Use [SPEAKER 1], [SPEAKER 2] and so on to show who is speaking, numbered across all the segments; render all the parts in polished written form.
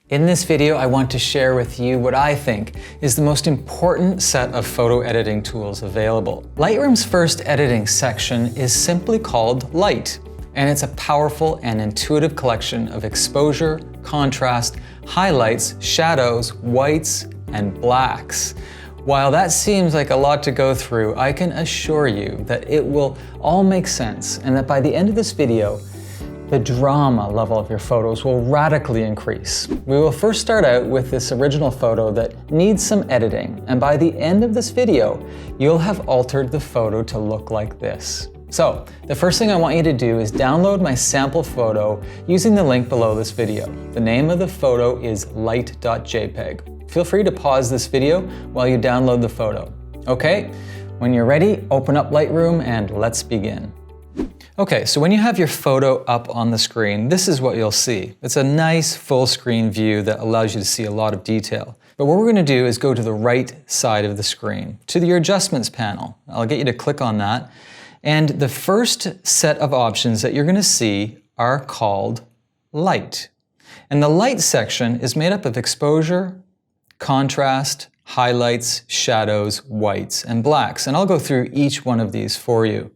[SPEAKER 1] In this video, I want to share with you what I think is the most important set of photo editing tools available. Lightroom's first editing section is simply called Light, and it's a powerful and intuitive collection of exposure, contrast, highlights, shadows, whites, and blacks. While that seems like a lot to go through, I can assure you that it will all make sense and that by the end of this video, the drama level of your photos will radically increase. We will first start out with this original photo that needs some editing, and by the end of this video, you'll have altered the photo to look like this. So, the first thing I want you to do is download my sample photo using the link below this video. The name of the photo is light.jpg. Feel free to pause this video while you download the photo. Okay, when you're ready, open up Lightroom and let's begin. Okay, so when you have your photo up on the screen, this is what you'll see. It's a nice full screen view that allows you to see a lot of detail. But what we're going to do is go to the right side of the screen, to your adjustments panel. I'll get you to click on that. And the first set of options that you're going to see are called Light. And the Light section is made up of exposure, contrast, highlights, shadows, whites, and blacks. And I'll go through each one of these for you.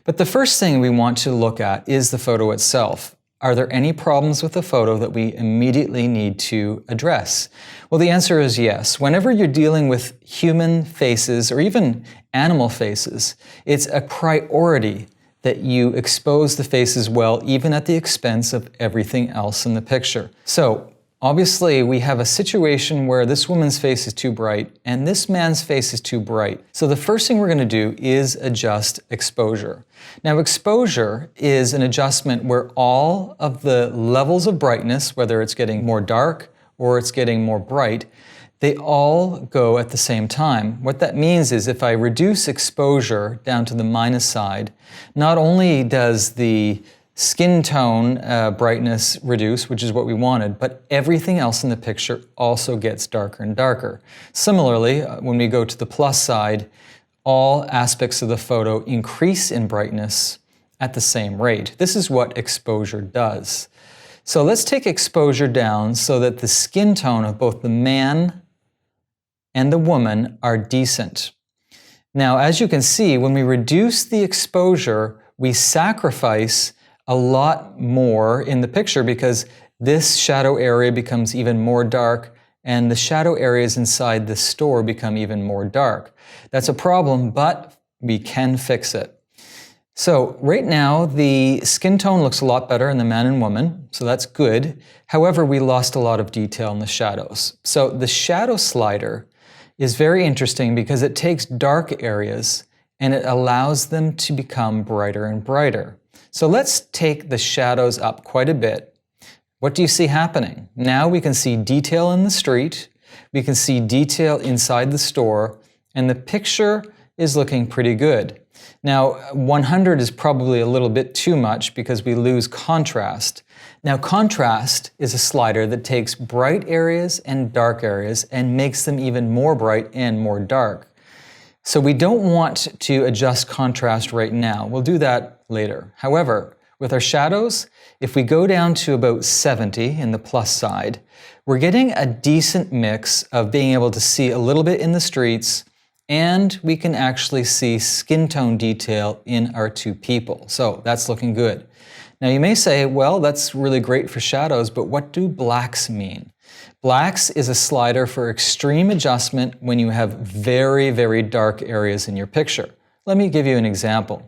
[SPEAKER 1] But the first thing we want to look at is the photo itself. Are there any problems with the photo that we immediately need to address? Well, the answer is yes. Whenever you're dealing with human faces or even animal faces, it's a priority that you expose the faces well, even at the expense of everything else in the picture. So, obviously, we have a situation where this woman's face is too bright and this man's face is too bright. So the first thing we're going to do is adjust exposure. Now, exposure is an adjustment where all of the levels of brightness, whether it's getting more dark or it's getting more bright, they all go at the same time. What that means is if I reduce exposure down to the minus side, not only does the skin tone brightness reduce, which is what we wanted, but everything else in the picture also gets darker and darker. Similarly, when we go to the plus side, all aspects of the photo increase in brightness at the same rate. This is what exposure does. So let's take exposure down so that the skin tone of both the man and the woman are decent. Now, as you can see, when we reduce the exposure, we sacrifice a lot more in the picture because this shadow area becomes even more dark and the shadow areas inside the store become even more dark. That's a problem, but we can fix it. So right now, the skin tone looks a lot better in the man and woman, so that's good. However, we lost a lot of detail in the shadows. So the shadow slider is very interesting because it takes dark areas and it allows them to become brighter and brighter. So let's take the shadows up quite a bit. What do you see happening? Now we can see detail in the street, we can see detail inside the store, and the picture is looking pretty good. Now, 100 is probably a little bit too much because we lose contrast. Now, contrast is a slider that takes bright areas and dark areas and makes them even more bright and more dark. So we don't want to adjust contrast right now. We'll do that later. However, with our shadows, if we go down to about 70 in the plus side, we're getting a decent mix of being able to see a little bit in the streets, and we can actually see skin tone detail in our two people. So that's looking good. Now you may say, well, that's really great for shadows, but what do blacks mean? Blacks is a slider for extreme adjustment when you have very, very dark areas in your picture. Let me give you an example.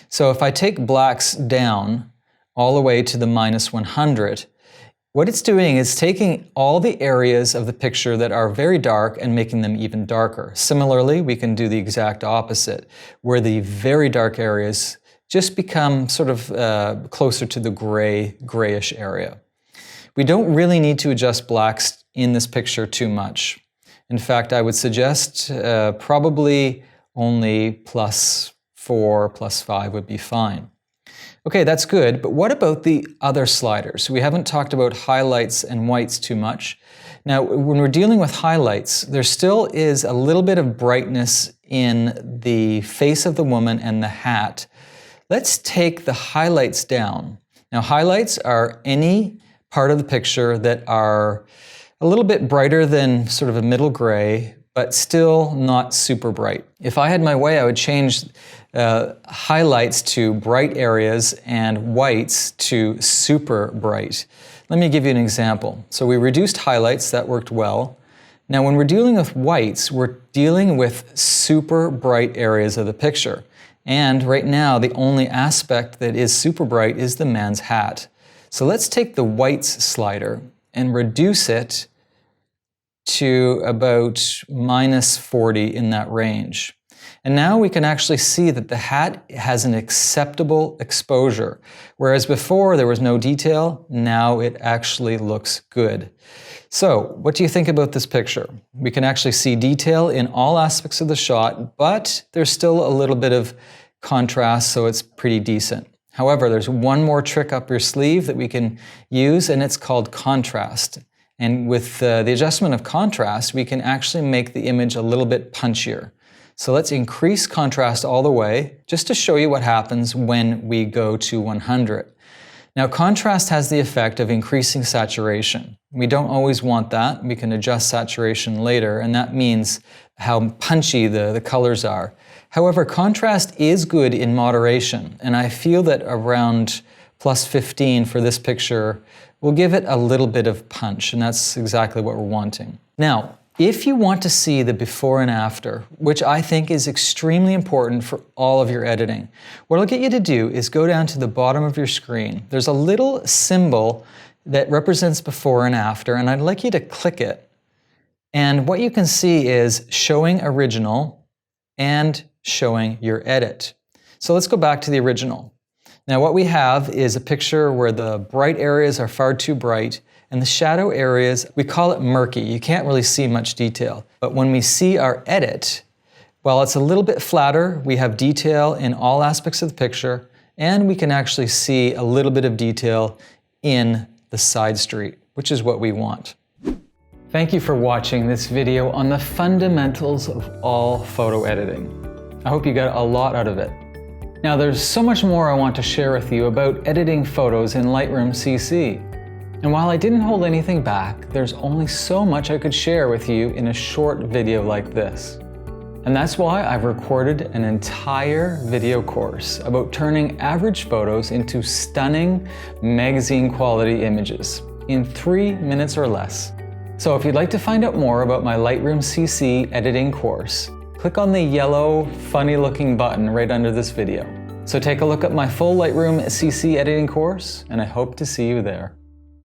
[SPEAKER 1] So if I take blacks down all the way to the minus 100, what it's doing is taking all the areas of the picture that are very dark and making them even darker. Similarly, we can do the exact opposite, where the very dark areas just become sort of closer to the grayish area. We don't really need to adjust blacks in this picture too much. In fact, I would suggest probably only +4, +5 would be fine. Okay, that's good, but what about the other sliders? We haven't talked about highlights and whites too much. Now, when we're dealing with highlights, there still is a little bit of brightness in the face of the woman and the hat. Let's take the highlights down. Now, highlights are any part of the picture that are a little bit brighter than sort of a middle gray, but still not super bright. If I had my way, I would change highlights to bright areas and whites to super bright. Let me give you an example. So we reduced highlights, that worked well. Now when we're dealing with whites, we're dealing with super bright areas of the picture. And right now, the only aspect that is super bright is the man's hat. So let's take the whites slider and reduce it to about -40 in that range. And now we can actually see that the hat has an acceptable exposure. Whereas before there was no detail, now it actually looks good. So what do you think about this picture? We can actually see detail in all aspects of the shot, but there's still a little bit of contrast, so it's pretty decent. However, there's one more trick up your sleeve that we can use, and it's called contrast. And with the adjustment of contrast, we can actually make the image a little bit punchier. So let's increase contrast all the way, just to show you what happens when we go to 100. Now, contrast has the effect of increasing saturation. We don't always want that. We can adjust saturation later, and that means how punchy the colors are. However, contrast is good in moderation, and I feel that around +15 for this picture will give it a little bit of punch, and that's exactly what we're wanting. Now, if you want to see the before and after, which I think is extremely important for all of your editing, what I'll get you to do is go down to the bottom of your screen. There's a little symbol that represents before and after, and I'd like you to click it. And what you can see is showing original and showing your edit. So let's go back to the original. Now what we have is a picture where the bright areas are far too bright, and the shadow areas, we call it murky. You can't really see much detail. But when we see our edit, while it's a little bit flatter, we have detail in all aspects of the picture, and we can actually see a little bit of detail in the side street, which is what we want. Thank you for watching this video on the fundamentals of all photo editing. I hope you got a lot out of it. Now there's so much more I want to share with you about editing photos in Lightroom CC. And while I didn't hold anything back, there's only so much I could share with you in a short video like this. And that's why I've recorded an entire video course about turning average photos into stunning magazine quality images in 3 minutes or less. So if you'd like to find out more about my Lightroom CC editing course, click on the yellow, funny looking button right under this video. So take a look at my full Lightroom CC editing course, and I hope to see you there.